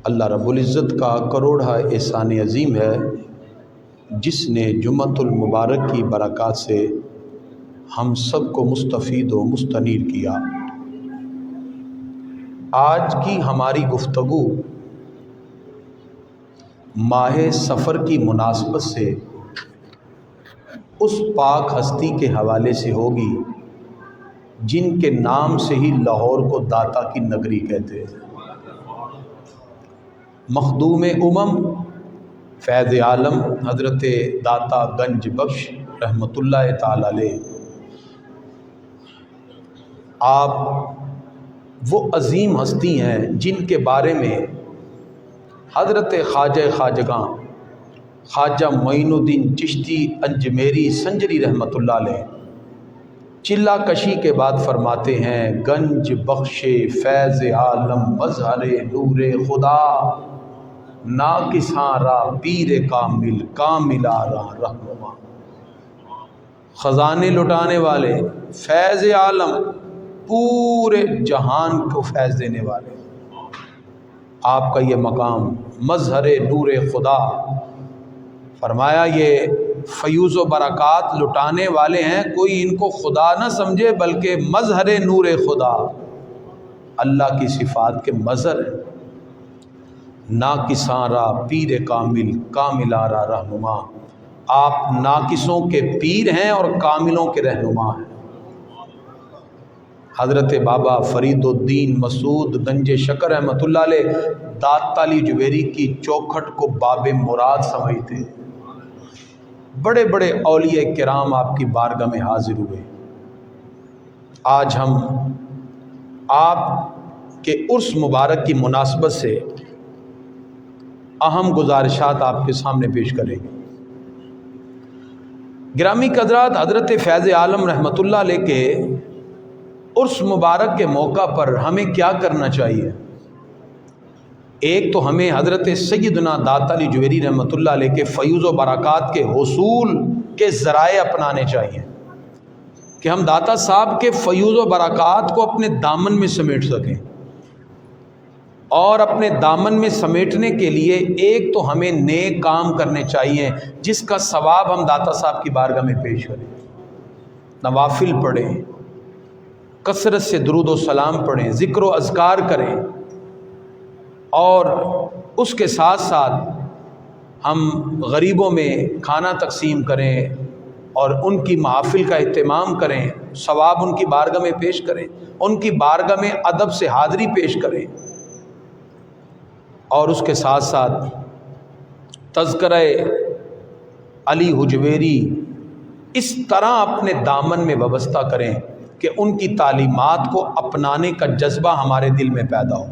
اللہ رب العزت کا کروڑا احسان عظیم ہے جس نے جمعۃ المبارک کی برکات سے ہم سب کو مستفید و مستنیر کیا۔ آج کی ہماری گفتگو ماہ سفر کی مناسبت سے اس پاک ہستی کے حوالے سے ہوگی جن کے نام سے ہی لاہور کو داتا کی نگری کہتے ہیں۔ مخدوم فیض عالم حضرت داتا گنج بخش رحمۃ اللہ تعالی علیہ، آپ وہ عظیم ہستی ہیں جن کے بارے میں حضرت خواجہ خواجگاں خواجہ معین الدین چشتی انجمیری سنجری رحمۃ اللہ علیہ چلا کشی کے بعد فرماتے ہیں، گنج بخش فیض عالم مظہر نور خدا، ناکساں را پیر کامل کامل آرا رہنما۔ خزانے لٹانے والے، فیض عالم، پورے جہان کو فیض دینے والے، آپ کا یہ مقام مظہر نور خدا، فرمایا یہ فیوز و برکات لٹانے والے ہیں، کوئی ان کو خدا نہ سمجھے بلکہ مظہر نور خدا، اللہ کی صفات کے مظہر ہیں۔ ناکساں را پیر کامل کامل آرا رہنما، آپ ناقصوں کے پیر ہیں اور کاملوں کے رہنما ہیں۔ حضرت بابا فرید الدین مسعود گنج شکر رحمۃ اللہ علیہ داتا علی جویری کی چوکھٹ کو باب مراد سمجھتے، بڑے بڑے اولیاء کرام آپ کی بارگاہ میں حاضر ہوئے۔ آج ہم آپ کے عرس مبارک کی مناسبت سے اہم گزارشات آپ کے سامنے پیش کریں گے۔ گرامی قدرات، حضرت فیض عالم رحمۃ اللہ علیہ کے عرس مبارک کے موقع پر ہمیں کیا کرنا چاہیے؟ ایک تو ہمیں حضرت سیدنا داتا علی جویری رحمۃ اللہ علیہ کے فیوز و برکات کے حصول کے ذرائع اپنانے چاہیے کہ ہم داتا صاحب کے فیوز و برکات کو اپنے دامن میں سمیٹ سکیں، اور اپنے دامن میں سمیٹنے کے لیے ایک تو ہمیں نیک کام کرنے چاہیے جس کا ثواب ہم داتا صاحب کی بارگاہ میں پیش کریں، نوافل پڑھیں، کثرت سے درود و سلام پڑھیں، ذکر و اذکار کریں، اور اس کے ساتھ ساتھ ہم غریبوں میں کھانا تقسیم کریں اور ان کی محافل کا اہتمام کریں، ثواب ان کی بارگاہ میں پیش کریں، ان کی بارگاہ میں ادب سے حاضری پیش کریں، اور اس کے ساتھ ساتھ تذکرہ علی حجویری اس طرح اپنے دامن میں وابستہ کریں کہ ان کی تعلیمات کو اپنانے کا جذبہ ہمارے دل میں پیدا ہو۔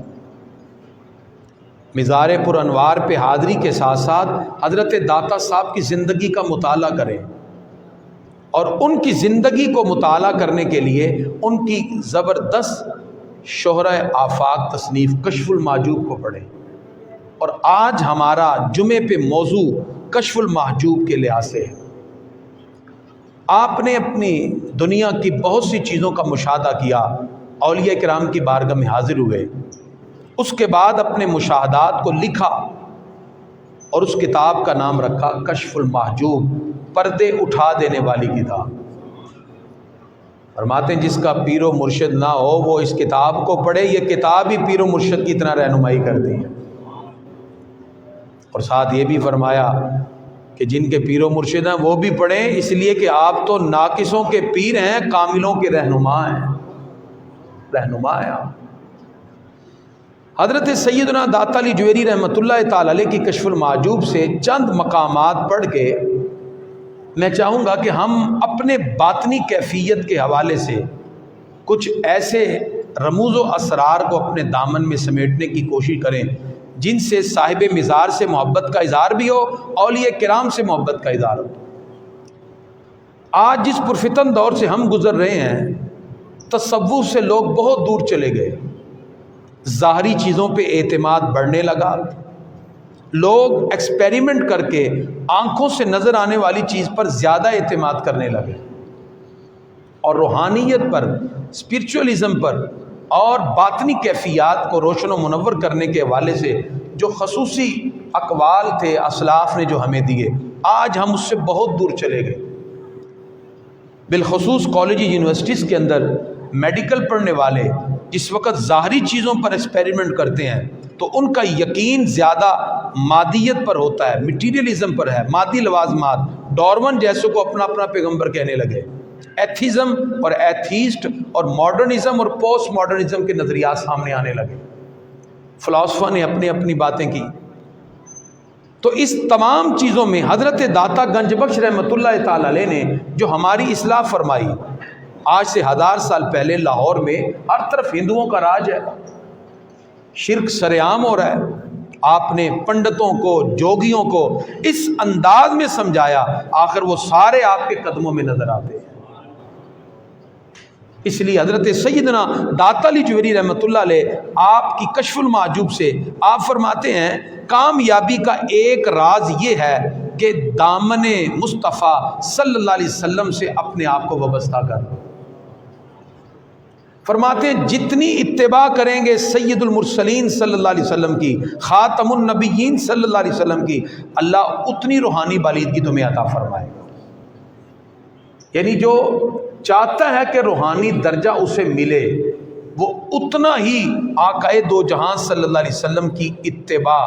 مزار پر انوار پہ حاضری کے ساتھ ساتھ حضرت داتا صاحب کی زندگی کا مطالعہ کریں، اور ان کی زندگی کو مطالعہ کرنے کے لیے ان کی زبردست شہرہ آفاق تصنیف کشف المحجوب کو پڑھیں۔ اور آج ہمارا جمعے پہ موضوع کشف المحجوب کے لحاظ سے ہے۔ آپ نے اپنی دنیا کی بہت سی چیزوں کا مشاہدہ کیا، اولیاء کرام کی بارگاہ میں حاضر ہوئے، اس کے بعد اپنے مشاہدات کو لکھا اور اس کتاب کا نام رکھا کشف المحجوب، پردے اٹھا دینے والی کتاب۔ فرماتے ہیں جس کا پیر و مرشد نہ ہو وہ اس کتاب کو پڑھے، یہ کتاب ہی پیر و مرشد کی طرح رہنمائی کرتی ہے۔ اور ساتھ یہ بھی فرمایا کہ جن کے پیر و مرشد ہیں وہ بھی پڑھیں، اس لیے کہ آپ تو ناقصوں کے پیر ہیں، کاملوں کے رہنما ہیں، رہنما ہیں آپ۔ حضرت سیدنا داتا علی جویری رحمۃ اللہ تعالی علیہ کی کشف المحجوب سے چند مقامات پڑھ کے میں چاہوں گا کہ ہم اپنے باطنی کیفیت کے حوالے سے کچھ ایسے رموز و اسرار کو اپنے دامن میں سمیٹنے کی کوشش کریں جن سے صاحب مزار سے محبت کا اظہار بھی ہو، اولیاء کرام سے محبت کا اظہار ہو۔ آج جس پرفتن دور سے ہم گزر رہے ہیں، تصوف سے لوگ بہت دور چلے گئے، ظاہری چیزوں پہ اعتماد بڑھنے لگا، لوگ ایکسپیریمنٹ کر کے آنکھوں سے نظر آنے والی چیز پر زیادہ اعتماد کرنے لگے، اور روحانیت پر، اسپرچولیزم پر اور باطنی کیفیات کو روشن و منور کرنے کے حوالے سے جو خصوصی اقوال تھے اسلاف نے جو ہمیں دیے، آج ہم اس سے بہت دور چلے گئے۔ بالخصوص کالج یونیورسٹیز کے اندر میڈیکل پڑھنے والے اس وقت ظاہری چیزوں پر ایکسپیریمنٹ کرتے ہیں تو ان کا یقین زیادہ مادیت پر ہوتا ہے، مٹیریلزم پر ہے، مادی لوازمات۔ ڈارون جیسے کو اپنا اپنا پیغمبر کہنے لگے، ایتھیزم اور ایتھیسٹ اور ماڈرنزم اور پوسٹ ماڈرنزم کے نظریات سامنے آنے لگے، فلاسفہ نے اپنی اپنی باتیں کی۔ تو اس تمام چیزوں میں حضرت داتا گنج بخش رحمۃ اللہ تعالی علیہ نے جو ہماری اصلاح فرمائی، آج سے 1000 سال پہلے لاہور میں ہر طرف ہندوؤں کا راج ہے، شرک سرعام ہو رہا ہے، آپ نے پنڈتوں کو، جوگیوں کو اس انداز میں سمجھایا، آخر وہ سارے آپ کے قدموں میں نظر آتے ہیں۔ اس لیے حضرت سیدنا داتا علی جوہری رحمۃ اللہ علیہ آپ کی کشف المعجوب سے آپ فرماتے ہیں کامیابی کا ایک راز یہ ہے کہ دامن مصطفیٰ صلی اللہ علیہ وسلم سے اپنے آپ کو وابستہ کر۔ فرماتے ہیں جتنی اتباع کریں گے سید المرسلین صلی اللہ علیہ وسلم کی، خاتم النبیین صلی اللہ علیہ وسلم کی، اللہ اتنی روحانی بالیدگی تمہیں عطا فرمائے گا۔ یعنی جو چاہتا ہے کہ روحانی درجہ اسے ملے وہ اتنا ہی آقائے دو جہاں صلی اللہ علیہ وسلم کی اتباع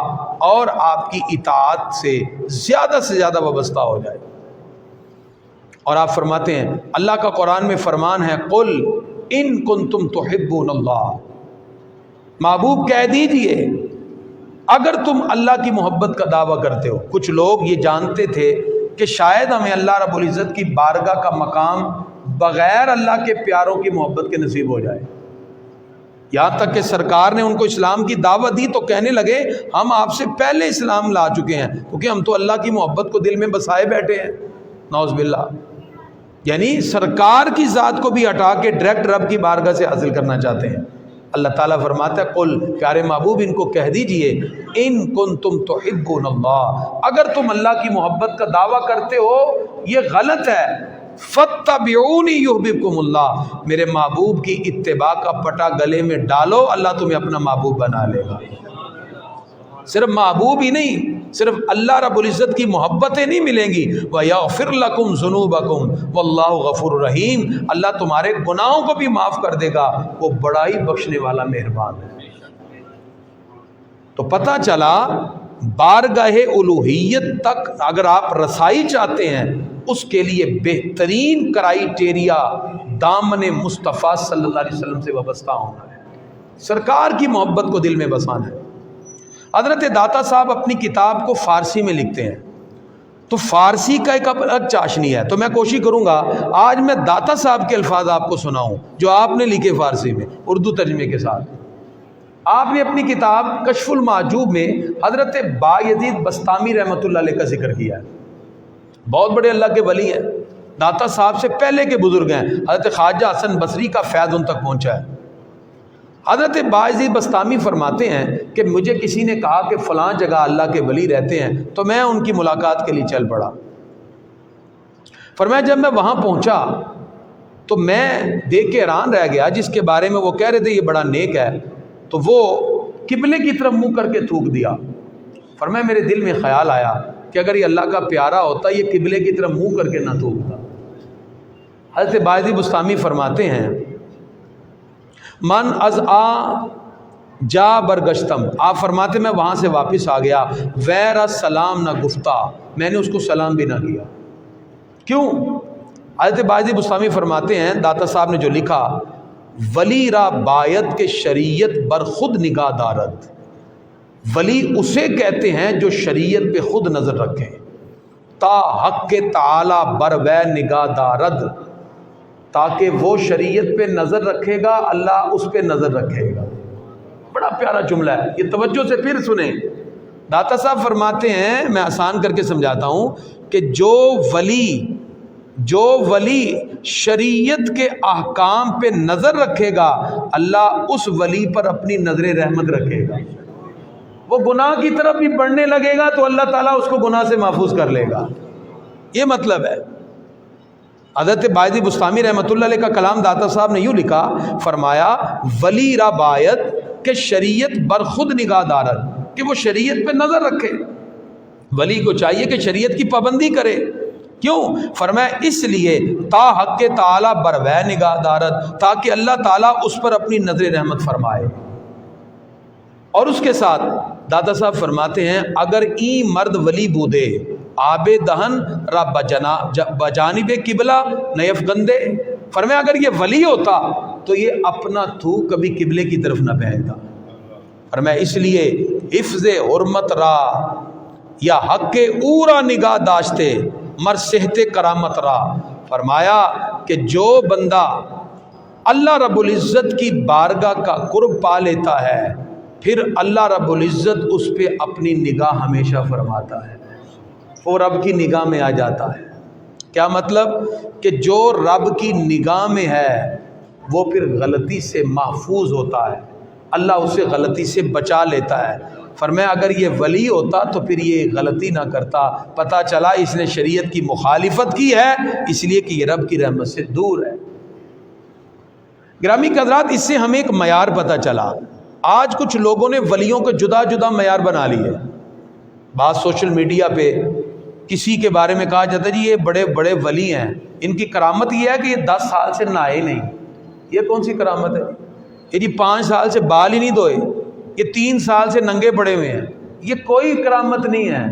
اور آپ کی اطاعت سے زیادہ وابستہ ہو جائے۔ اور آپ فرماتے ہیں اللہ کا قرآن میں فرمان ہے قل ان کنتم تحبون اللہ، محبوب کہہ دیجئے اگر تم اللہ کی محبت کا دعویٰ کرتے ہو۔ کچھ لوگ یہ جانتے تھے کہ شاید ہمیں اللہ رب العزت کی بارگاہ کا مقام بغیر اللہ کے پیاروں کی محبت کے نصیب ہو جائے، یہاں تک کہ سرکار نے ان کو اسلام کی دعوت دی تو کہنے لگے ہم آپ سے پہلے اسلام لا چکے ہیں کیونکہ ہم تو اللہ کی محبت کو دل میں بسائے بیٹھے ہیں، نعوذ باللہ۔ یعنی سرکار کی ذات کو بھی ہٹا کے ڈائریکٹ رب کی بارگاہ سے حاصل کرنا چاہتے ہیں۔ اللہ تعالیٰ فرماتا ہے قل، پیارے محبوب ان کو کہہ دیجئے ان کنتم تحبون اللہ، اگر تم اللہ کی محبت کا دعویٰ کرتے ہو یہ غلط ہے، فاتبعونی یحببکم اللہ، میرے محبوب کی اتباع کا پٹا گلے میں ڈالو، اللہ تمہیں اپنا محبوب بنا لے گا۔ صرف محبوب ہی نہیں، صرف اللہ رب العزت کی محبتیں نہیں ملیں گی، وَيَغْفِرْ لَكُمْ ذُنُوبَكُمْ وَاللَّهُ غَفُورٌ رَحِيمٌ، اللہ تمہارے گناہوں کو بھی معاف کر دے گا، وہ بڑا ہی بخشنے والا مہربان ہے۔ تو پتہ چلا بارگاہ الوہیت تک اگر آپ رسائی چاہتے ہیں اس کے لیے بہترین کرائیٹیریا دامن مصطفیٰ صلی اللہ علیہ وسلم سے وابستہ ہونا ہے، سرکار کی محبت کو دل میں بسانا ہے۔ حضرت داتا صاحب اپنی کتاب کو فارسی میں لکھتے ہیں تو فارسی کا ایک الگ چاشنی ہے، تو میں کوشش کروں گا آج میں داتا صاحب کے الفاظ آپ کو سناؤں جو آپ نے لکھے فارسی میں اردو ترجمے کے ساتھ۔ آپ نے اپنی کتاب کشف المعجوب میں حضرت بایزید بسطامی رحمۃ اللہ علیہ کا ذکر کیا ہے، بہت بڑے اللہ کے ولی ہیں، داتا صاحب سے پہلے کے بزرگ ہیں، حضرت خواجہ حسن بصری کا فیض ان تک پہنچا ہے۔ حضرت بایزید بسطامی فرماتے ہیں کہ مجھے کسی نے کہا کہ فلاں جگہ اللہ کے ولی رہتے ہیں تو میں ان کی ملاقات کے لیے چل پڑا۔ فرمایا جب میں وہاں پہنچا تو میں دیکھ کے حیران رہ گیا، جس کے بارے میں وہ کہہ رہے تھے یہ بڑا نیک ہے تو وہ قبلے کی طرف منہ کر کے تھوک دیا۔ فرمایا میرے دل میں خیال آیا کہ اگر یہ اللہ کا پیارا ہوتا یہ قبلے کی طرف منہ کر کے نہ تھوکتا۔ حضرت بایزید بسطامی فرماتے ہیں من از آ جا برگشتم، آپ فرماتے میں وہاں سے واپس آ گیا، ویر سلام نہ گفتہ، میں نے اس کو سلام بھی نہ کیا۔ کیوں؟ حضرت بایزید بسطامی فرماتے ہیں داتا صاحب نے جو لکھا ولی را باید کے شریعت بر خود نگاہ دارد، ولی اسے کہتے ہیں جو شریعت پہ خود نظر رکھے، تا حق کے تعالی بر وے نگاہ دارد، تاکہ وہ شریعت پہ نظر رکھے گا اللہ اس پہ نظر رکھے گا۔ بڑا پیارا جملہ ہے، یہ توجہ سے پھر سنیں۔ داتا صاحب فرماتے ہیں، میں آسان کر کے سمجھاتا ہوں کہ جو ولی شریعت کے احکام پہ نظر رکھے گا اللہ اس ولی پر اپنی نظر رحمت رکھے گا، وہ گناہ کی طرف بھی بڑھنے لگے گا تو اللہ تعالیٰ اس کو گناہ سے محفوظ کر لے گا، یہ مطلب ہے۔ حضرت بایزید بسطامی رحمۃ اللہ علیہ کا کلام داتا صاحب نے یوں لکھا، فرمایا ولی را باید کہ شریعت بر خود نگاہ دارد، کہ وہ شریعت پہ نظر رکھے. ولی کو چاہیے کہ شریعت کی پابندی کرے. کیوں؟ فرمایا اس لیے تا حق تعالی بروے نگاہ دارت، تاکہ اللہ تعالیٰ اس پر اپنی نظر رحمت فرمائے. اور اس کے ساتھ دادا صاحب فرماتے ہیں اگر این مرد ولی بودے آب دہن را بجانب قبلہ نیف گندے. فرمایا اگر یہ ولی ہوتا تو یہ اپنا تھو کبھی قبلے کی طرف نہ پھینکتا. فرمایا اس لیے حفظ حرمت را یا حق اورا نگاہ داشتے مر صحت کرامت را. فرمایا کہ جو بندہ اللہ رب العزت کی بارگاہ کا قرب پا لیتا ہے پھر اللہ رب العزت اس پہ اپنی نگاہ ہمیشہ فرماتا ہے، وہ رب کی نگاہ میں آ جاتا ہے. کیا مطلب؟ کہ جو رب کی نگاہ میں ہے وہ پھر غلطی سے محفوظ ہوتا ہے، اللہ اسے غلطی سے بچا لیتا ہے. فرمایا اگر یہ ولی ہوتا تو پھر یہ غلطی نہ کرتا. پتہ چلا اس نے شریعت کی مخالفت کی ہے اس لیے کہ یہ رب کی رحمت سے دور ہے. گرامی حضرات، اس سے ہمیں ایک معیار پتہ چلا. آج کچھ لوگوں نے ولیوں کو جدا جدا معیار بنا لی ہے. بعض سوشل میڈیا پہ کسی کے بارے میں کہا جاتا ہے جی یہ بڑے بڑے ولی ہیں، ان کی کرامت یہ ہے کہ یہ 10 سال سے نہائے نہیں. یہ کون سی کرامت ہے؟ یہ جی 5 سال سے بال ہی نہیں دھوئے، یہ 3 سال سے ننگے پڑے ہوئے ہیں. یہ کوئی کرامت نہیں ہے.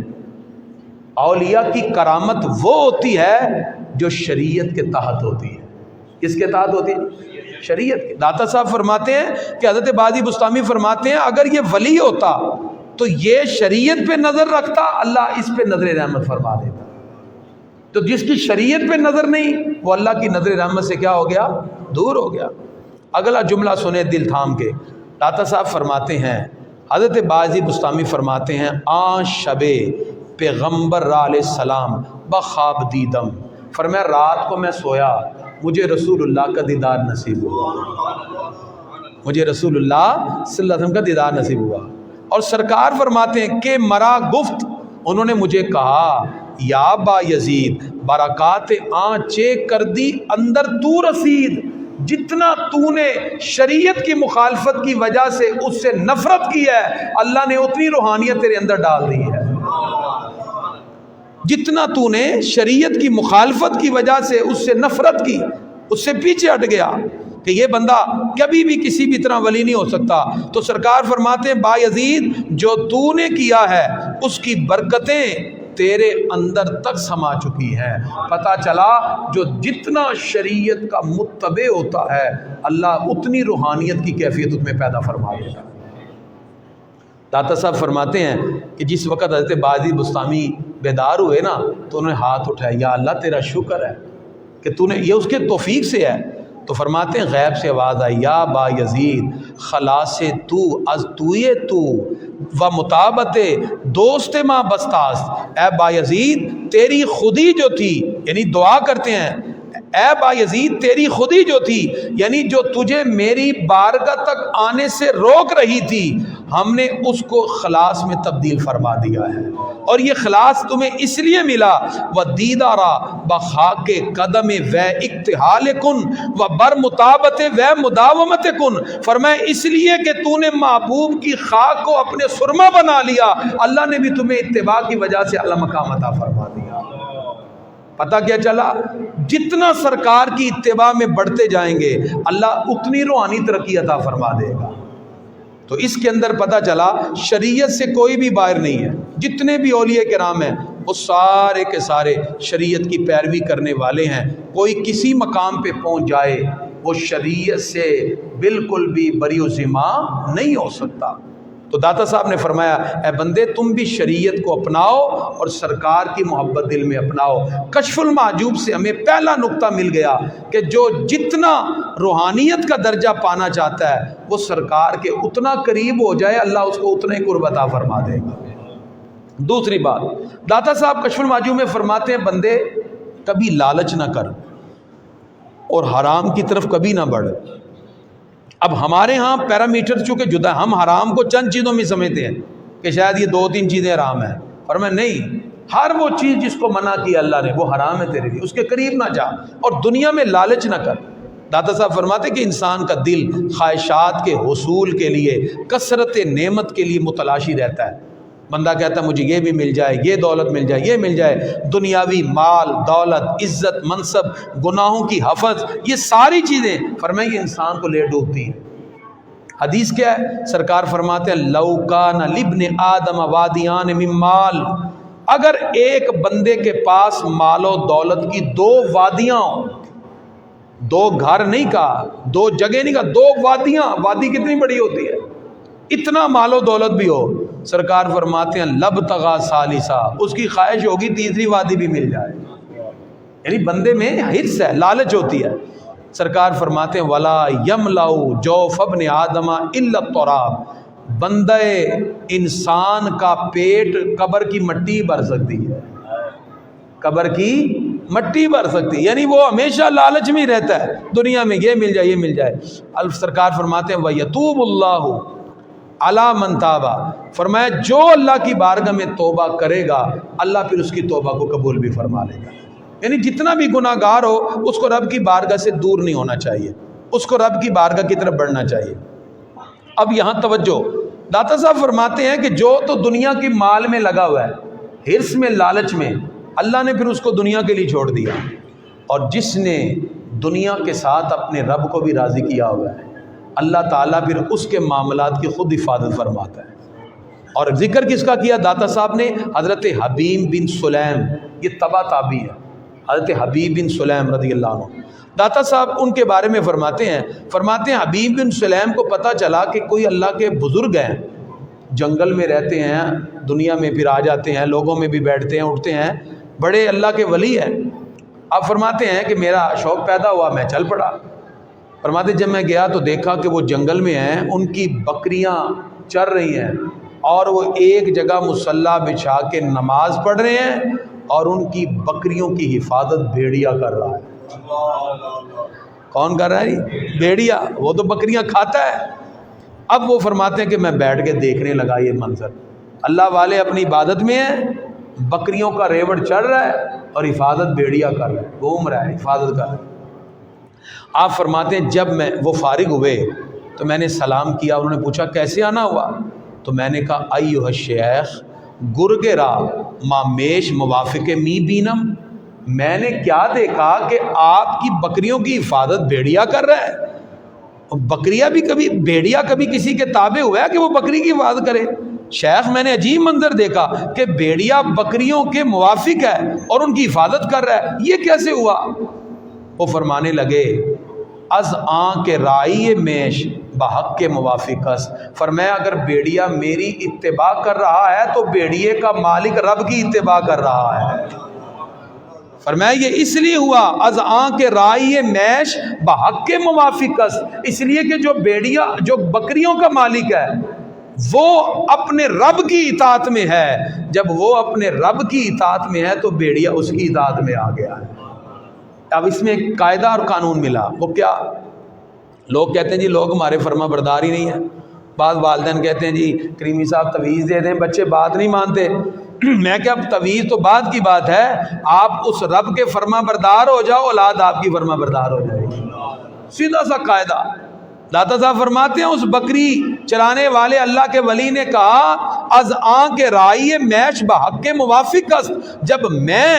اولیاء کی کرامت وہ ہوتی ہے جو شریعت کے تحت ہوتی ہے. کس کے تحت ہوتی ہے؟ شریعت کے. داتا صاحب فرماتے ہیں کہ حضرت بازی بستامی فرماتے ہیں اگر یہ ولی ہوتا تو یہ شریعت پہ نظر رکھتا، اللہ اس پہ نظر رحمت فرما دیتا. تو جس کی شریعت پہ نظر نہیں وہ اللہ کی نظر رحمت سے کیا ہو گیا؟ دور ہو گیا. اگلا جملہ سنیں دل تھام کے. داتا صاحب فرماتے ہیں، حضرت بازی بستامی فرماتے ہیں آن شب پیغمبر علیہ السلام بخواب دیدم. فرمایا رات کو میں سویا مجھے رسول اللہ کا دیدار نصیب ہوا، مجھے رسول اللہ صلی اللہ علیہ وسلم کا دیدار نصیب ہوا. اور سرکار فرماتے ہیں کہ مرا گفت، انہوں نے مجھے کہا یا با یزید برکات آن چیک کر دی اندر تو رسید، جتنا تو نے شریعت کی مخالفت کی وجہ سے اس سے نفرت کی ہے اللہ نے اتنی روحانیت تیرے اندر ڈال دی ہے. جتنا تو نے شریعت کی مخالفت کی وجہ سے اس سے نفرت کی، اس سے پیچھے ہٹ گیا کہ یہ بندہ کبھی بھی کسی بھی طرح ولی نہیں ہو سکتا. تو سرکار فرماتے ہیں با یزید جو تو نے کیا ہے اس کی برکتیں تیرے اندر تک سما چکی ہیں. پتہ چلا جو جتنا شریعت کا متبع ہوتا ہے اللہ اتنی روحانیت کی کیفیت اس میں پیدا فرما دیتا ہے. داتا صاحب فرماتے ہیں کہ جس وقت حضرت بازی بستامی بیدار ہوئے نا تو انہوں نے ہاتھ اٹھایا، یا اللہ تیرا شکر ہے کہ تو نے، یہ اس کے توفیق سے ہے. تو فرماتے ہیں غیب سے آواز آئی یا با یزید خلاص تو از توئے تو و مطابت دوست ماں بستاست. اے با یزید تیری خودی جو تھی، یعنی دعا کرتے ہیں اے با یزید تیری خودی جو تھی، یعنی جو تجھے میری بارگاہ تک آنے سے روک رہی تھی ہم نے اس کو خلاص میں تبدیل فرما دیا ہے. اور یہ خلاص تمہیں اس لیے ملا و دیدارا بخاک قدم و اکتحال کن و بر مطابت و مداومت کن. فرمائے اس لیے کہ تو نے محبوب کی خاک کو اپنے سرما بنا لیا، اللہ نے بھی تمہیں اتباع کی وجہ سے اعلی مقام عطا فرما دیا. پتہ کیا چلا؟ جتنا سرکار کی اتباع میں بڑھتے جائیں گے اللہ اتنی روحانی ترقی عطا فرما دے گا. تو اس کے اندر پتہ چلا شریعت سے کوئی بھی باہر نہیں ہے. جتنے بھی اولیاء کرام ہیں وہ سارے کے سارے شریعت کی پیروی کرنے والے ہیں. کوئی کسی مقام پہ پہنچ جائے وہ شریعت سے بالکل بھی بری و ذمہ نہیں ہو سکتا. تو داتا صاحب نے فرمایا اے بندے تم بھی شریعت کو اپناؤ اور سرکار کی محبت دل میں اپناؤ. کشف المحجوب سے ہمیں پہلا نقطہ مل گیا کہ جو جتنا روحانیت کا درجہ پانا چاہتا ہے وہ سرکار کے اتنا قریب ہو جائے اللہ اس کو اتنا ہی قرب عطا فرما دے گا. دوسری بات داتا صاحب کشف المحجوب میں فرماتے ہیں بندے کبھی لالچ نہ کر اور حرام کی طرف کبھی نہ بڑھ. اب ہمارے ہاں پیرامیٹر چونکہ جدا ہے، ہم حرام کو چند چیزوں میں سمجھتے ہیں کہ شاید یہ 2-3 چیزیں حرام ہیں، اور میں نہیں، ہر وہ چیز جس کو منع کیا اللہ نے وہ حرام ہے تیرے لیے، اس کے قریب نہ جا اور دنیا میں لالچ نہ کر. داتا صاحب فرماتے کہ انسان کا دل خواہشات کے حصول کے لیے، کثرت نعمت کے لیے متلاشی رہتا ہے. بندہ کہتا ہے مجھے یہ بھی مل جائے، یہ دولت مل جائے، یہ مل جائے. دنیاوی مال، دولت، عزت، منصب، گناہوں کی حفظ، یہ ساری چیزیں فرمائیں یہ انسان کو لے ڈوبتی ہیں. حدیث کیا ہے؟ سرکار فرماتے ہیں لو کان لابن آدم وادیان من مال، اگر ایک بندے کے پاس مال و دولت کی دو وادیاں ہوں، دو گھر نہیں کہا، دو جگہ نہیں کہا، دو وادیاں. وادی کتنی بڑی ہوتی ہے؟ اتنا مال و دولت بھی ہو، سرکار فرماتے ہیں لبتغا ثالثا، اس کی خواہش ہوگی تیسری وادی بھی مل جائے. یعنی بندے میں حرص ہے، لالچ ہوتی ہے. سرکار فرماتے ہیں ولا یملأ جوف ابن آدم الا التراب، بندے انسان کا پیٹ قبر کی مٹی بھر سکتی ہے، قبر کی مٹی بھر سکتی ہے. یعنی وہ ہمیشہ لالچ میں رہتا ہے، دنیا میں یہ مل جائے، یہ مل جائے. سرکار فرماتے ہیں وَيَتُوبُ اللَّهُ عَلَى مَنْ تَابَ، فرمایا جو اللہ کی بارگاہ میں توبہ کرے گا اللہ پھر اس کی توبہ کو قبول بھی فرما لے گا. یعنی جتنا بھی گناہ گار ہو اس کو رب کی بارگاہ سے دور نہیں ہونا چاہیے، اس کو رب کی بارگاہ کی طرف بڑھنا چاہیے. اب یہاں توجہ، داتا صاحب فرماتے ہیں کہ جو تو دنیا کی مال میں لگا ہوا ہے، حرص میں، لالچ میں، اللہ نے پھر اس کو دنیا کے لیے چھوڑ دیا. اور جس نے دنیا کے ساتھ اپنے رب کو بھی راضی کیا ہوا ہے، اللہ تعالیٰ پھر اس کے معاملات کی خود حفاظت فرماتا ہے. اور ذکر کس کا کیا داتا صاحب نے؟ حضرت حبیب بن سلیم، یہ تبع تابعی ہے، حضرت حبیب بن سلیم رضی اللہ عنہ. داتا صاحب ان کے بارے میں فرماتے ہیں حبیب بن سلیم کو پتہ چلا کہ کوئی اللہ کے بزرگ ہیں، جنگل میں رہتے ہیں، دنیا میں پھر آ جاتے ہیں، لوگوں میں بھی بیٹھتے ہیں، اٹھتے ہیں، بڑے اللہ کے ولی ہیں. آپ فرماتے ہیں کہ میرا شوق پیدا ہوا، میں چل پڑا. فرماتے جب میں گیا تو دیکھا کہ وہ جنگل میں ہیں، ان کی بکریاں چر رہی ہیں اور وہ ایک جگہ مصلی بچھا کے نماز پڑھ رہے ہیں اور ان کی بکریوں کی حفاظت بھیڑیا کر رہا ہے. کون کر رہا ہے؟ بھیڑیا. وہ تو بکریاں کھاتا ہے. اب وہ فرماتے ہیں کہ میں بیٹھ کے دیکھنے لگا یہ منظر، اللہ والے اپنی عبادت میں ہیں، بکریوں کا ریوڑ چڑھ رہا ہے اور حفاظت بھیڑیا کر رہا ہے، گھوم رہا ہے، حفاظت کر رہا ہے. آپ فرماتے ہیں جب وہ فارغ ہوئے تو میں نے سلام کیا. انہوں نے پوچھا کیسے آنا ہوا؟ تو میں نے کہا ایھا الشیخ گرگ را مامیش موافق می بینم، میں نے کیا دیکھا کہ آپ کی بکریوں کی حفاظت بھیڑیا کر رہا ہے. بکریاں بھی کبھی، بھیڑیا کبھی کسی کے تابع ہوا ہے کہ وہ بکری کی حفاظت کرے؟ شیخ میں نے عجیب منظر دیکھا کہ بھیڑیا بکریوں کے موافق ہے اور ان کی حفاظت کر رہا ہے، یہ کیسے ہوا؟ وہ فرمانے لگے از آن کے رائی میش بحق کے موافق است، فرمایا اگر بھیڑیا میری اتباع کر رہا ہے تو بھیڑیے کا مالک رب کی اتباع کر رہا ہے. فرمایا یہ اس لیے ہوا از آن کے رائی میش بحق کے موافق است، اس لیے کہ جو بھیڑیا، جو بکریوں کا مالک ہے وہ اپنے رب کی اطاعت میں ہے. جب وہ اپنے رب کی اطاعت میں ہے تو بھیڑیا اس کی اطاعت میں آ گیا ہے. اب اس میں ایک قاعدہ اور قانون ملا. وہ کیا؟ لوگ کہتے ہیں جی لوگ ہمارے فرما بردار ہی نہیں ہیں. بعض والدین کہتے ہیں جی کریمی صاحب تویز دے دیں، بچے بات نہیں مانتے. میں کیا، تویز تو بعد کی بات ہے، آپ اس رب کے فرما بردار ہو جاؤ، اولاد آپ کی فرما بردار ہو جائے گی. سیدھا سا قاعدہ. داتا صاحب فرماتے ہیں اس بکری چلانے والے اللہ کے ولی نے کہا از آن کے رائی میش بحق کے موافق است، جب میں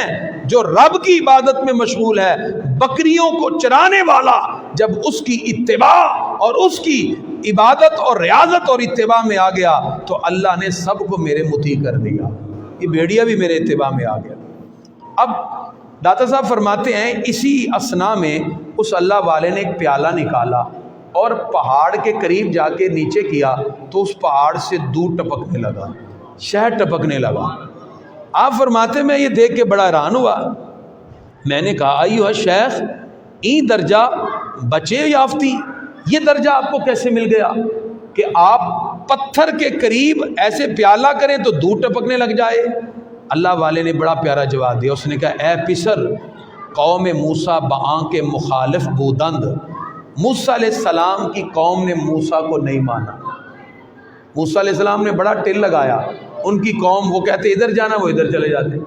جو رب کی عبادت میں مشغول ہے، بکریوں کو چرانے والا جب اس کی اتباع اور اس کی عبادت اور ریاضت اور اتباع میں آ گیا تو اللہ نے سب کو میرے مطیع کر دیا. یہ بھیڑیا بھی میرے اتباع میں آ گیا. اب داتا صاحب فرماتے ہیں اسی اثنا میں اس اللہ والے نے ایک پیالہ نکالا اور پہاڑ کے قریب جا کے نیچے کیا تو اس پہاڑ سے دودھ ٹپکنے لگا، شہد ٹپکنے لگا. آپ فرماتے میں یہ دیکھ کے بڑا حیران ہوا. میں نے کہا ایھا شیخ این درجہ بچے یافتی، یہ درجہ آپ کو کیسے مل گیا کہ آپ پتھر کے قریب ایسے پیالہ کریں تو دودھ ٹپکنے لگ جائے؟ اللہ والے نے بڑا پیارا جواب دیا. اس نے کہا اے پسر، قوم موسیٰ بآن کے مخالف بودند، موسیٰ علیہ السلام کی قوم نے موسیٰ کو نہیں مانا. موسیٰ علیہ السلام نے بڑا ٹل لگایا. ان کی قوم، وہ کہتے ادھر جانا وہ ادھر چلے جاتے،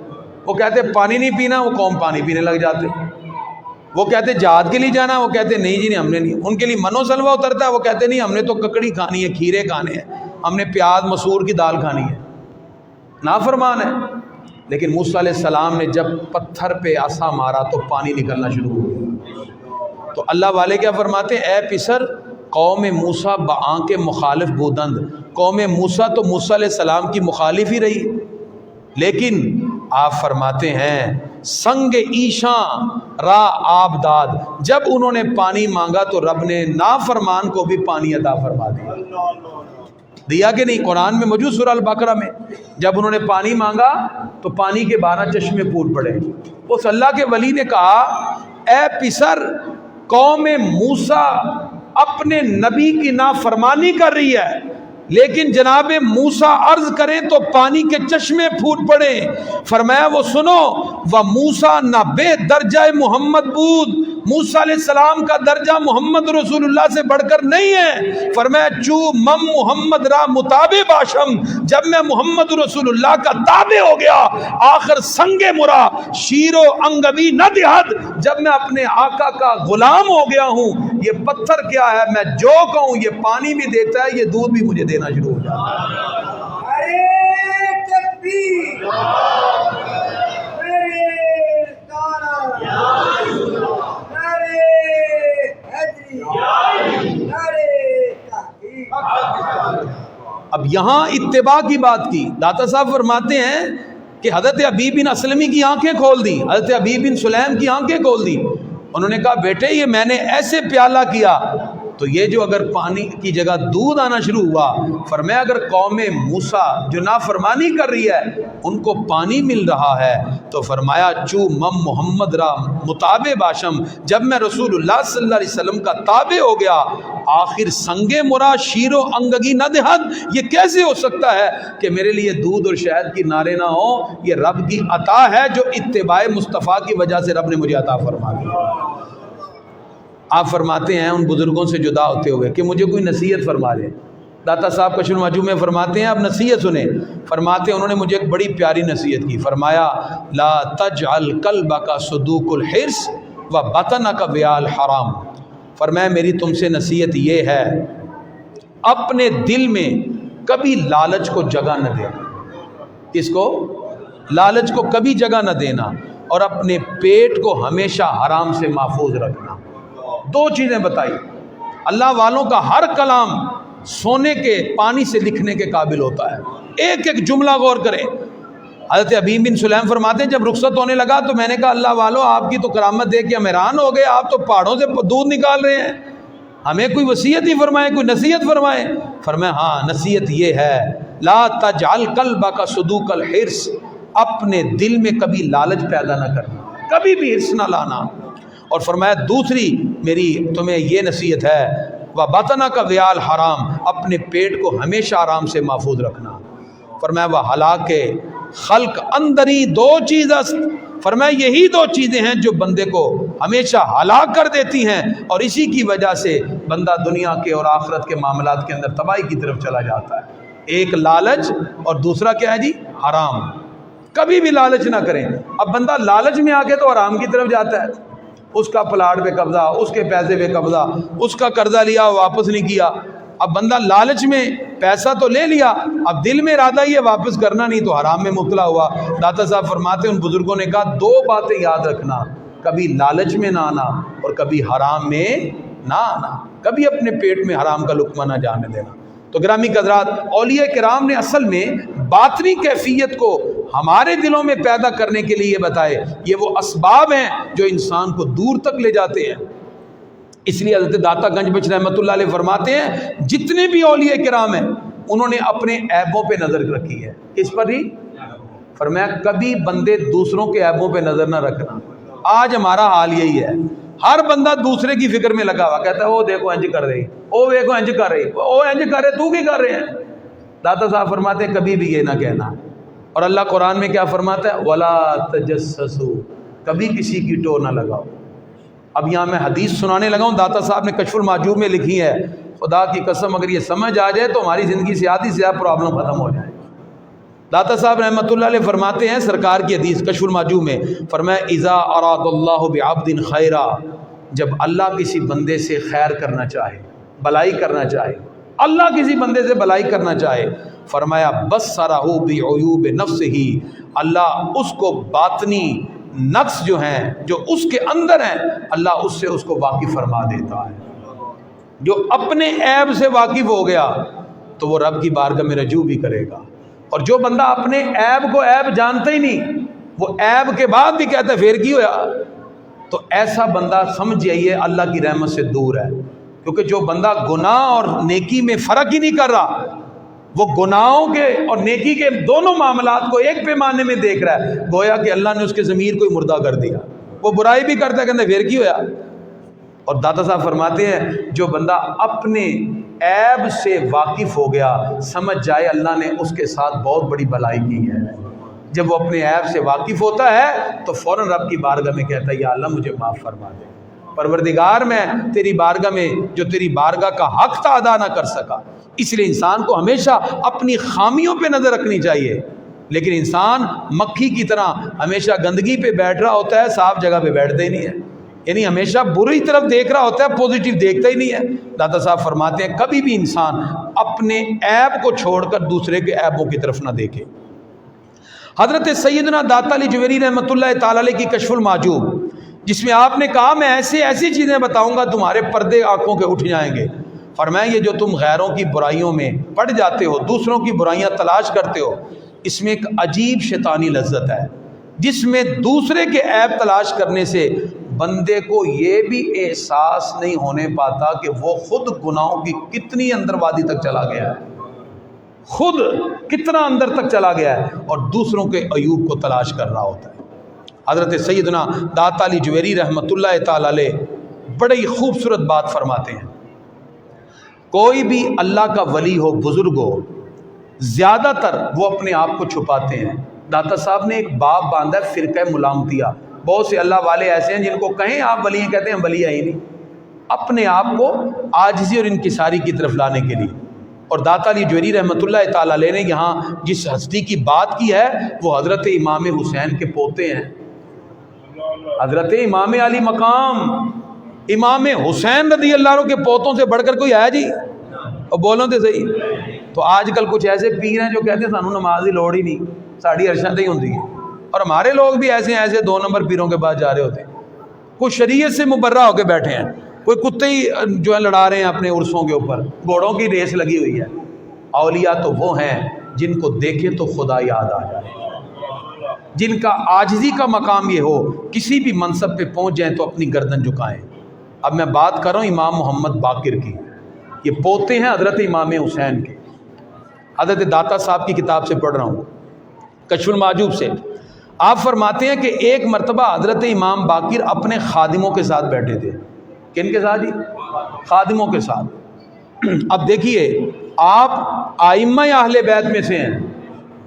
وہ کہتے پانی نہیں پینا وہ قوم پانی پینے لگ جاتے. وہ کہتے جہاد کے لیے جانا, وہ کہتے نہیں جی نہیں ہم نے نہیں. ان کے لیے منو سلوا اترتا ہے, وہ کہتے نہیں ہم نے تو ککڑی کھانی ہے, کھیرے کھانے ہیں, ہم نے پیاز مسور کی دال کھانی ہے. نافرمان ہے. لیکن موسیٰ علیہ السلام نے جب پتھر پہ عصا مارا تو پانی نکلنا شروع ہو گیا. تو اللہ والے کیا فرماتے ہیں, اے پسر قوم موسیٰ بآنکھ مخالف بودند. قوم موسیٰ تو موسیٰ علیہ السلام کی مخالف ہی رہی, لیکن آپ فرماتے ہیں سنگ ایشاں را آب داد, جب انہوں نے پانی مانگا تو رب نے نافرمان کو بھی پانی عطا فرما دیا کہ نہیں؟ قرآن میں موجود سورہ البقرہ میں جب انہوں نے پانی مانگا تو پانی کے 12 چشمے پھوٹ پڑے. اس اللہ کے ولی نے کہا اے پسر قوم موسیٰ اپنے نبی کی نافرمانی کر رہی ہے, لیکن جناب موسیٰ عرض کریں تو پانی کے چشمے پھوٹ پڑے. فرمایا وہ سنو و موسیٰ نہ بے درجہ محمد بود, موسیٰ علیہ السلام کا درجہ محمد رسول اللہ سے بڑھ کر نہیں ہے. فرمایا چو مم محمد را متابع باشم, جب میں محمد رسول اللہ کا تابع ہو گیا آخر سنگ مرا شیر و انگوی نہ دہد, جب میں اپنے آقا کا غلام ہو گیا ہوں. یہ پتھر کیا ہے, میں جو کہوں یہ پانی بھی دیتا ہے, یہ دودھ بھی مجھے دینا شروع ہو جاتا ہے. ارے تکبیر, ارے نعرہ ارے حیدری, ارے تحقیق. اب یہاں اتباع کی بات کی. داتا صاحب فرماتے ہیں کہ حضرت حبیب بن اسلمی کی آنکھیں کھول دی, حضرت حبیب بن سلیم کی آنکھیں کھول دی. انہوں نے کہا بیٹے یہ میں نے ایسے پیالہ کیا تو یہ جو اگر پانی کی جگہ دودھ آنا شروع ہوا, فرمایا اگر قوم موسیٰ جو نافرمانی کر رہی ہے ان کو پانی مل رہا ہے تو فرمایا چو مم محمد را متابع باشم, جب میں رسول اللہ صلی اللہ علیہ وسلم کا تابع ہو گیا آخر سنگ مرا شیر و انگگی نہ دہد. یہ کیسے ہو سکتا ہے کہ میرے لیے دودھ اور شہد کی نعرے نہ ہو؟ یہ رب کی عطا ہے جو اتباع مصطفیٰ کی وجہ سے رب نے مجھے عطا فرما دی. آپ فرماتے ہیں ان بزرگوں سے جدا ہوتے ہوئے کہ مجھے کوئی نصیحت فرما دے. داتا صاحب کشف المحجوب میں فرماتے ہیں اب نصیحت سنیں. فرماتے ہیں انہوں نے مجھے ایک بڑی پیاری نصیحت کی. فرمایا لا تجعل قلبک صدوق الحرص و بطنک ویال حرام. فرمایا میری تم سے نصیحت یہ ہے اپنے دل میں کبھی لالچ کو جگہ نہ دینا. کس کو؟ لالچ کو کبھی جگہ نہ دینا, اور اپنے پیٹ کو ہمیشہ حرام سے محفوظ رکھنا. 2 چیزیں بتائی. اللہ والوں کا ہر کلام سونے کے پانی سے لکھنے کے قابل ہوتا ہے. ایک ایک جملہ غور کریں. حضرت حبیب بن سلیم فرماتے ہیں جب رخصت ہونے لگا تو میں نے کہا اللہ والوں آپ کی تو کرامت دیکھ کے ہم حیران ہو گئے, آپ تو پہاڑوں سے دودھ نکال رہے ہیں, ہمیں کوئی وصیت ہی فرمائیں, کوئی نصیحت فرمائیں. فرمایا ہاں نصیحت یہ ہے لا تجعل قلبک صدوق الحرص, اپنے دل میں کبھی لالچ پیدا نہ کرنا, کبھی بھی حرص نہ لانا. اور فرمایا دوسری میری تمہیں یہ نصیحت ہے وَبَطَنَكَ وِيَالْ حرام, اپنے پیٹ کو ہمیشہ آرام سے محفوظ رکھنا. فرمایا وہ ہلاک خلق اندری 2 چیز است. فرمایا یہی 2 چیزیں ہیں جو بندے کو ہمیشہ ہلاک کر دیتی ہیں, اور اسی کی وجہ سے بندہ دنیا کے اور آخرت کے معاملات کے اندر تباہی کی طرف چلا جاتا ہے. ایک لالچ اور دوسرا کیا ہے جی؟ حرام. کبھی بھی لالچ نہ کریں. اب بندہ لالچ میں آ کے تو حرام کی طرف جاتا ہے, اس کا پلاٹ پہ قبضہ, اس کے پیسے پہ قبضہ, اس کا قرضہ لیا واپس نہیں کیا. اب بندہ لالچ میں پیسہ تو لے لیا, اب دل میں ارادہ یہ واپس کرنا نہیں تو حرام میں مبتلا ہوا. داتا صاحب فرماتے ہیں ان بزرگوں نے کہا 2 باتیں یاد رکھنا, کبھی لالچ میں نہ آنا اور کبھی حرام میں نہ آنا, کبھی اپنے پیٹ میں حرام کا لقمہ نہ جانے دینا. تو گرامی حضرات, اولیاء کرام نے اصل میں باطنی کیفیت کو ہمارے دلوں میں پیدا کرنے کے لیے بتائے. یہ وہ اسباب ہیں جو انسان کو دور تک لے جاتے ہیں. اس لیے حضرت داتا گنج بخش رحمۃ اللہ علیہ فرماتے ہیں جتنے بھی اولیاء کرام ہیں انہوں نے اپنے عیبوں پہ نظر رکھی ہے. کس پر ہی؟ فرمایا کبھی بندے دوسروں کے عیبوں پہ نظر نہ رکھنا. آج ہمارا حال یہی ہے, ہر بندہ دوسرے کی فکر میں لگا ہوا, کہتا ہے وہ دیکھو انج کر رہی, وہ دیکھو انج کر رہی, وہ انج کر رہے, تو کی کر رہے ہیں. داتا صاحب فرماتے ہیں کبھی بھی یہ نہ کہنا. اور اللہ قرآن میں کیا فرماتا ہے؟ ولا تجسسوا, کبھی کسی کی ٹو نہ لگاؤ. اب یہاں میں حدیث سنانے لگا ہوں, داتا صاحب نے کشف المحجوب میں لکھی ہے, خدا کی قسم اگر یہ سمجھ آ جائے تو ہماری زندگی سے آدھی سے زیادہ پرابلم ختم ہو جائے. داتا صاحب رحمۃ اللہ علیہ فرماتے ہیں سرکار کی حدیث کشف المحجوب میں، فرمایا اذا اراد اللہ بعبد خیرا، جب اللہ کسی بندے سے خیر کرنا چاہے، بلائی کرنا چاہے، اللہ کسی بندے سے بلائی کرنا چاہے، فرمایا بصرہ بعیوب نفسہ، اللہ اس کو باطنی نقص جو ہیں، جو اس کے اندر ہیں، اللہ اس سے اس کو واقف فرما دیتا ہے۔ جو اپنے عیب سے واقف ہو گیا تو وہ رب کی بارگاہ میں رجوع بھی کرے گا، اور جو بندہ اپنے عیب کو عیب جانتا ہی نہیں، وہ عیب کے بعد بھی کہتا ہے پھر کی ہوا، تو ایسا بندہ سمجھ جائیے اللہ کی رحمت سے دور ہے۔ کیونکہ جو بندہ گناہ اور نیکی میں فرق ہی نہیں کر رہا، وہ گناہوں کے اور نیکی کے دونوں معاملات کو ایک پیمانے میں دیکھ رہا ہے، گویا کہ اللہ نے اس کے ضمیر کو ہی مردہ کر دیا، وہ برائی بھی کرتا ہے، کہتے پھر کی ہوا۔ اور داتا صاحب فرماتے ہیں جو بندہ اپنے عیب سے واقف ہو گیا، سمجھ جائے اللہ نے اس کے ساتھ بہت بڑی بلائی کی ہے۔ جب وہ اپنے عیب سے واقف ہوتا ہے تو فوراً رب کی بارگاہ میں کہتا ہے یا اللہ مجھے معاف فرما دے، پروردگار میں تیری بارگاہ میں جو تیری بارگاہ کا حق تھا ادا نہ کر سکا۔ اس لیے انسان کو ہمیشہ اپنی خامیوں پہ نظر رکھنی چاہیے، لیکن انسان مکھی کی طرح ہمیشہ گندگی پہ بیٹھ رہا ہوتا ہے، صاف جگہ پہ بیٹھتا ہی نہیں ہے، یعنی ہمیشہ بری طرف دیکھ رہا ہوتا ہے، پوزیٹیو دیکھتا ہی نہیں ہے۔ داتا صاحب فرماتے ہیں کبھی بھی انسان اپنے عیب کو چھوڑ کر دوسرے کے عیبوں کی طرف نہ دیکھے۔ حضرت سیدنا داتا علی جویری رحمۃ اللہ تعالی علیہ کی کشف المحجوب، جس میں آپ نے کہا میں ایسی چیزیں بتاؤں گا تمہارے پردے آنکھوں کے اٹھ جائیں گے۔ فرمایا یہ جو تم غیروں کی برائیوں میں پڑ جاتے ہو، دوسروں کی برائیاں تلاش کرتے ہو، اس میں ایک عجیب شیطانی لذت ہے، جس میں دوسرے کے عیب تلاش کرنے سے بندے کو یہ بھی احساس نہیں ہونے پاتا کہ وہ خود گناہوں کی کتنی اندر وادی تک چلا گیا ہے، خود کتنا اندر تک چلا گیا ہے، اور دوسروں کے عیوب کو تلاش کر رہا ہوتا ہے۔ حضرت سیدنا داتا علی جویری رحمۃ اللہ تعالی علیہ بڑی خوبصورت بات فرماتے ہیں، کوئی بھی اللہ کا ولی ہو، بزرگ ہو، زیادہ تر وہ اپنے آپ کو چھپاتے ہیں۔ داتا صاحب نے ایک باب باندھا ہے فرقہ ملامتیہ، بہت سے اللہ والے ایسے ہیں جن کو کہیں آپ ولی ہیں کہتے ہیں ولی ہے ہی نہیں، اپنے آپ کو عاجزی اور انکساری کی طرف لانے کے لیے۔ اور داتا علی جویری رحمۃ اللہ تعالی علیہ نے یہاں جس ہستی کی بات کی ہے وہ حضرت امام حسین کے پوتے ہیں، حضرت امام علی مقام امام حسین رضی اللہ عنہ کے پوتوں سے بڑھ کر کوئی ہے جی؟ اور بولو تو صحیح۔ تو آج کل کچھ ایسے پیر ہیں جو کہتے ہیں سانو نماز کی لوڑ ہی نہیں، ساڑی عرشاں تے ہی ہوندی ہے، اور ہمارے لوگ بھی ایسے ہیں، ایسے 2 نمبر پیروں کے پاس جا رہے ہوتے ہیں، کوئی شریعت سے مبرہ ہو کے بیٹھے ہیں، کوئی کتے ہی جو ہے لڑا رہے ہیں اپنے عرسوں کے اوپر، گھوڑوں کی ریس لگی ہوئی ہے۔ اولیاء تو وہ ہیں جن کو دیکھیں تو خدا یاد آ جائے، جن کا عاجزی کا مقام یہ ہو کسی بھی منصب پہ پہنچ جائیں تو اپنی گردن جھکائیں۔ اب میں بات کر رہا ہوں امام محمد باقر کی، یہ پوتے ہیں حضرت امام حسین کے، حضرت داتا صاحب کی کتاب سے پڑھ رہا ہوں کشف المحجوب سے۔ آپ فرماتے ہیں کہ ایک مرتبہ حضرت امام باقر اپنے خادموں کے ساتھ بیٹھے تھے۔ کن کے ساتھ جی؟ خادموں کے ساتھ۔ اب دیکھیے آپ ائمہ اہل بیت میں سے ہیں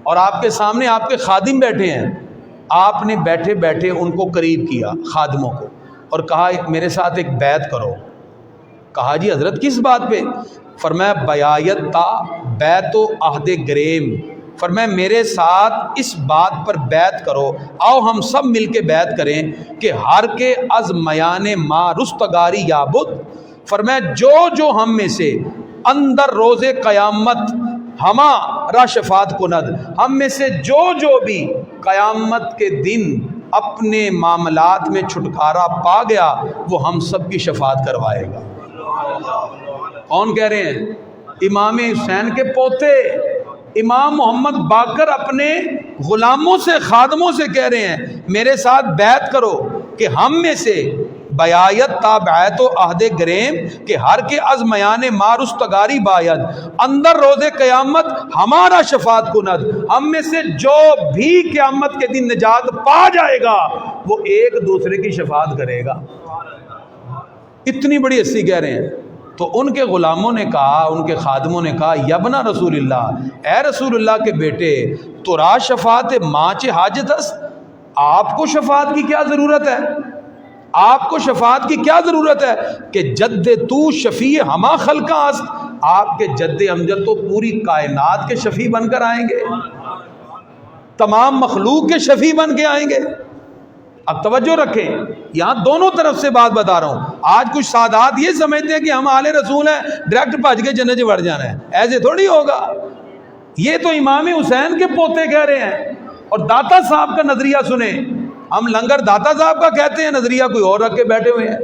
اور آپ کے سامنے آپ کے خادم بیٹھے ہیں، آپ نے بیٹھے بیٹھے ان کو قریب کیا خادموں کو اور کہا میرے ساتھ ایک بیعت کرو۔ کہا جی حضرت کس بات پہ؟ فرمایا بیعت تا بیعت و عہد گریم، فرمایا میرے ساتھ اس بات پر بیعت کرو، آؤ ہم سب مل کے بیعت کریں کہ ہر کے از میان ما رستگاری یابد، فرمایا جو ہم میں سے اندر روز قیامت ہمارا شفاعت کند، ہم میں سے جو بھی قیامت کے دن اپنے معاملات میں چھٹکارا پا گیا وہ ہم سب کی شفاعت کروائے گا۔ کون کہہ رہے ہیں؟ امام حسین کے پوتے امام محمد باقر اپنے غلاموں سے خادموں سے کہہ رہے ہیں میرے ساتھ بیعت کرو کہ ہم میں سے بیعت تا بیعت و عہد گریم کہ ہر کے از میان ما رستگاری باید، اندر روز قیامت ہمارا شفاعت کند، ہم میں سے جو بھی قیامت کے دن نجات پا جائے گا وہ ایک دوسرے کی شفاعت کرے گا۔ اتنی بڑی ہستی کہہ رہے ہیں۔ تو ان کے غلاموں نے کہا، ان کے خادموں نے کہا یبنا رسول اللہ، اے رسول اللہ کے بیٹے، تو را شفاعت ماچ حاجت است، آپ کو شفاعت کی کیا ضرورت ہے؟ آپ کو شفاعت کی کیا ضرورت ہے کہ جد تو شفیع ہما خلقاں است، آپ کے جد امجد تو پوری کائنات کے شفیع بن کر آئیں گے۔ تمام مخلوق کے شفیع بن کے آئیں گے. اب توجہ رکھیں، یہاں دونوں طرف سے بات بتا رہا ہوں. آج کچھ سادات یہ سمجھتے ہیں کہ ہم آل رسول ہیں، ڈائریکٹ بھج کے جنت بڑھ جانا ہے. ایسے تھوڑی ہوگا. یہ تو امام حسین کے پوتے کہہ رہے ہیں. اور داتا صاحب کا نظریہ سنیں. ہم لنگر داتا صاحب کا کہتے ہیں، نظریہ کوئی اور رکھ کے بیٹھے ہوئے ہیں.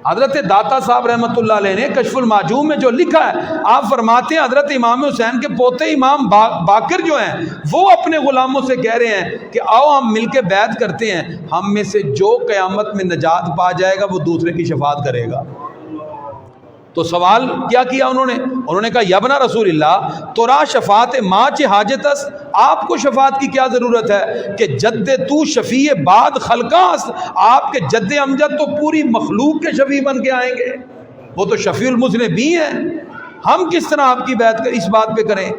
حضرت داتا صاحب رحمۃ اللہ علیہ نے کشف المعجوم میں جو لکھا ہے، آپ فرماتے ہیں حضرت امام حسین کے پوتے امام باقر جو ہیں وہ اپنے غلاموں سے کہہ رہے ہیں کہ آؤ ہم مل کے بیعت کرتے ہیں، ہم میں سے جو قیامت میں نجات پا جائے گا وہ دوسرے کی شفاعت کرے گا. تو سوال کیا انہوں نے کہا یبنا رسول اللہ تورا شفاعت ماں چ حاجت اس، آپ کو شفاعت کی کیا ضرورت ہے کہ جد تو شفیع بعد خلقاس، آپ کے جد امجد تو پوری مخلوق کے شفیع بن کے آئیں گے، وہ تو شفیع المذنبین ہیں. ہم کس طرح آپ کی بیعت اس بات پہ کریں؟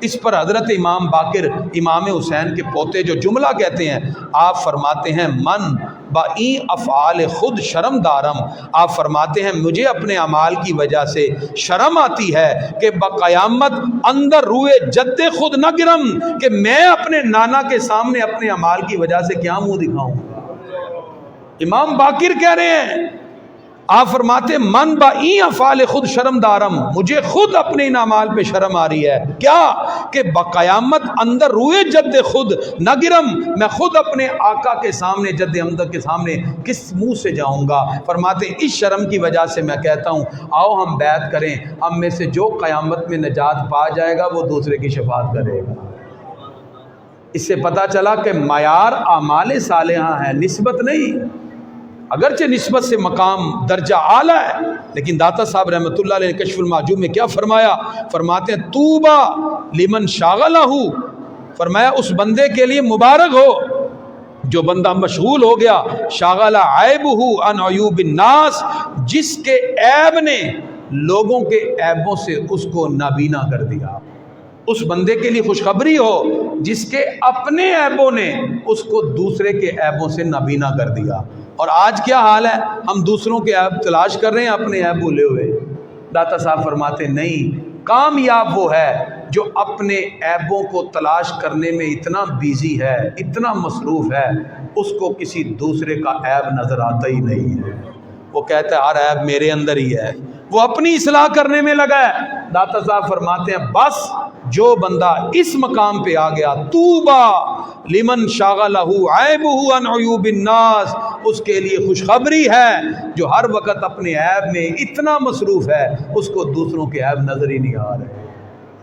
اس پر حضرت امام باقر امام حسین کے پوتے جو جملہ کہتے ہیں، آپ فرماتے ہیں من بَإِن افعال خود شرم دارم، آپ فرماتے ہیں مجھے اپنے اعمال کی وجہ سے شرم آتی ہے کہ بقیامت اندر روئے جد خود نہ گرم، کہ میں اپنے نانا کے سامنے اپنے اعمال کی وجہ سے کیا منہ دکھاؤں. امام باقر کہہ رہے ہیں، آپ فرماتے من بَإِن افعال خود شرم دارم، مجھے خود اپنے ان اعمال پہ شرم آ رہی ہے. کیا کہ بقیامت اندر روئے جد خود نہ گرم، میں خود اپنے آقا کے سامنے جد امجد کے سامنے کس منہ سے جاؤں گا. فرماتے ہیں اس شرم کی وجہ سے میں کہتا ہوں آؤ ہم بیعت کریں، ہم میں سے جو قیامت میں نجات پا جائے گا وہ دوسرے کی شفاعت کرے گا. اس سے پتہ چلا کہ معیار اعمال صالحہ ہے، نسبت نہیں. اگرچہ نسبت سے مقام درجہ اعلیٰ ہے، لیکن داتا صاحب رحمۃ اللہ علیہ نے کشف المعجوم میں کیا فرمایا؟ فرماتے ہیں طوبیٰ لمن شاغلہ، فرمایا اس بندے کے لیے مبارک ہو جو بندہ مشغول ہو گیا، شاغلہ عیبہ عن عیوب الناس، جس کے عیب نے لوگوں کے عیبوں سے اس کو نابینا کر دیا. اس بندے کے لیے خوشخبری ہو جس کے اپنے عیبوں نے اس کو دوسرے کے عیبوں سے نابینا کر دیا. اور آج کیا حال ہے؟ ہم دوسروں کے عیب تلاش کر رہے ہیں، اپنے عیب بھولے ہوئے. داتا صاحب فرماتے نہیں، کامیاب وہ ہے جو اپنے عیبوں کو تلاش کرنے میں اتنا بیزی ہے، اتنا مصروف ہے، اس کو کسی دوسرے کا عیب نظر آتا ہی نہیں ہے. وہ کہتا ہے ہر عیب میرے اندر ہی ہے، وہ اپنی اصلاح کرنے میں لگا ہے. داتا صاحب فرماتے ہیں بس جو بندہ اس مقام پہ آ گیا، طوبیٰ لمن شاغلہ عیبہ عن عیوب الناس، اس کے لیے خوشخبری ہے جو ہر وقت اپنے عیب میں اتنا مصروف ہے اس کو دوسروں کے عیب نظر ہی نہیں آ رہے.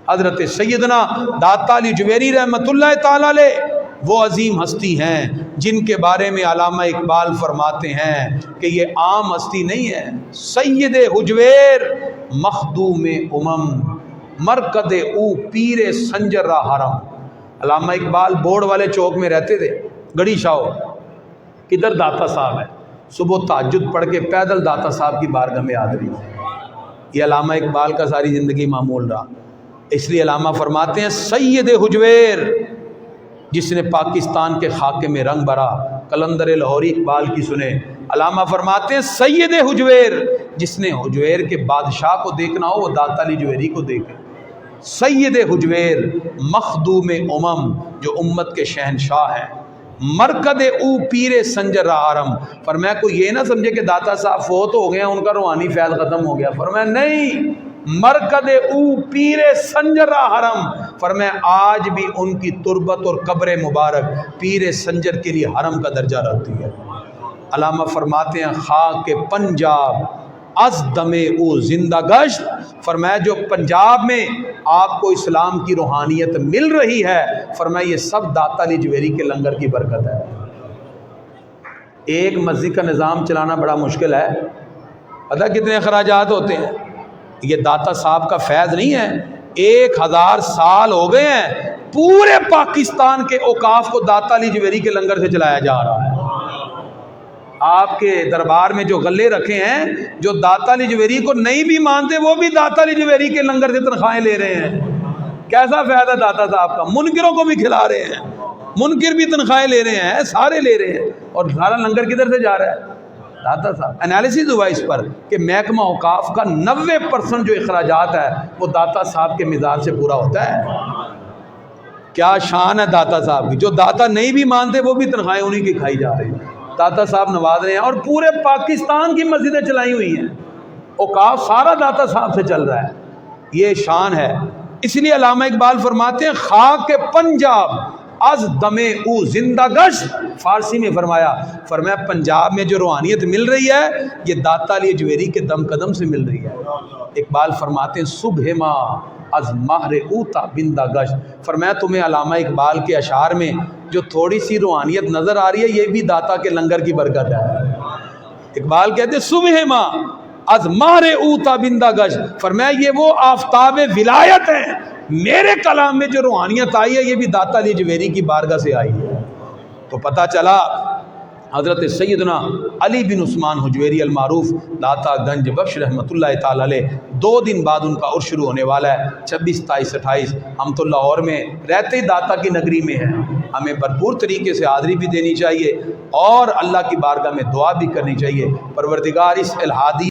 حضرت سیدنا داتا علی جویری رحمۃ اللہ تعالی علیہ وہ عظیم ہستی ہیں جن کے بارے میں علامہ اقبال فرماتے ہیں کہ یہ عام ہستی نہیں ہے. سید حجویر مخدوم مرکد او پیر سنجر را حرم. علامہ اقبال بورڈ والے چوک میں رہتے تھے، گڑی شاہو، کدھر داتا صاحب ہے. صبح تہجد پڑھ کے پیدل داتا صاحب کی بارگاہ میں حاضری. یہ علامہ اقبال کا ساری زندگی معمول رہا. اس لیے علامہ فرماتے ہیں سید حجویر جس نے پاکستان کے خاکے میں رنگ بھرا. قلندر لاہوری اقبال کی سنے. علامہ فرماتے ہیں سید حجویر جس نے حجویر کے بادشاہ کو دیکھنا ہو وہ داتا علی جویری کو دیکھے. سید حجویر مخدوم جو امت کے شہنشاہ ہیں. مرکد او پیر سنجر را حرم. فرمایا کوئی یہ نہ سمجھے کہ داتا صاحب فوت ہو گئے ہیں، ان کا روحانی فیض ختم ہو گیا. فرمایا نہیں، مرکد او پیر سنجر را حرم. فرمایا آج بھی ان کی تربت اور قبر مبارک پیر سنجر کے لیے حرم کا درجہ رکھتی ہے. علامہ فرماتے ہیں خاک پنجاب از دم او زندہ گشت. فرمایا جو پنجاب میں آپ کو اسلام کی روحانیت مل رہی ہے، فرمایا یہ سب داتا علی جویری کے لنگر کی برکت ہے. ایک مسجد کا نظام چلانا بڑا مشکل ہے، پتہ کتنے اخراجات ہوتے ہیں. یہ داتا صاحب کا فیض نہیں ہے. 1000 سال ہو گئے ہیں پورے پاکستان کے اوقاف کو داتا علی جویری کے لنگر سے چلایا جا رہا ہے. آپ کے دربار میں جو غلے رکھے ہیں، جو داتا علی جویری کو نہیں بھی مانتے وہ بھی داتا علی جویری کے لنگر سے تنخواہیں لے رہے ہیں. کیسا فائدہ داتا صاحب کا؟ منکروں کو بھی کھلا رہے ہیں، منکر بھی تنخواہیں لے رہے ہیں، سارے لے رہے ہیں. اور سارا لنگر کدھر سے جا رہا ہے؟ داتا صاحب. انالیسز ہوا اس پر کہ محکمہ اوقاف کا 90% جو اخراجات ہے وہ داتا صاحب کے مزاج سے پورا ہوتا ہے. کیا شان ہے داتا صاحب کی، جو داتا نہیں بھی مانتے وہ بھی تنخواہیں انہیں کی کھائی جا رہی ہیں، داتا صاحب نواز رہے ہیں، اور پورے پاکستان کی مسجدیں چلائی ہوئی ہیں، اوقاف سارا داتا صاحب سے چل رہا ہے، یہ شان ہے۔ اس لیے علامہ اقبال فرماتے ہیں خاک پنجاب از دمے او زندہ گشت، فارسی میں فرمایا پنجاب میں جو روحانیت مل رہی ہے یہ داتا علی اجویری کے دم قدم سے مل رہی ہے۔ اقبال فرماتے ہیں صبح ماہ از مہر اوتا بندہ گشت، فرمایا تمہیں علامہ اقبال کے اشعار میں جو تھوڑی سی روحانیت نظر آ رہی ہے یہ بھی داتا کے لنگر کی برکت ہے۔ اقبال کہتے ہیں صبح ماہ از مہر اوتا بندہ گشت، فرمایا یہ وہ آفتاب ولایت ہیں، میرے کلام میں جو روحانیت آئی ہے یہ بھی داتا علی اجویری کی بارگاہ سے آئی ہے۔ تو پتہ چلا حضرت سیدنا علی بن عثمان حجویری المعروف داتا گنج بخش رحمۃ اللہ تعالی علیہ 2 دن بعد ان کا عرس شروع ہونے والا ہے، 26، 27، 28 ہم تو لاہور میں رہتے داتا کی نگری میں ہیں، ہمیں بھرپور طریقے سے حاضری بھی دینی چاہیے اور اللہ کی بارگاہ میں دعا بھی کرنی چاہیے، پروردگار اس الہادی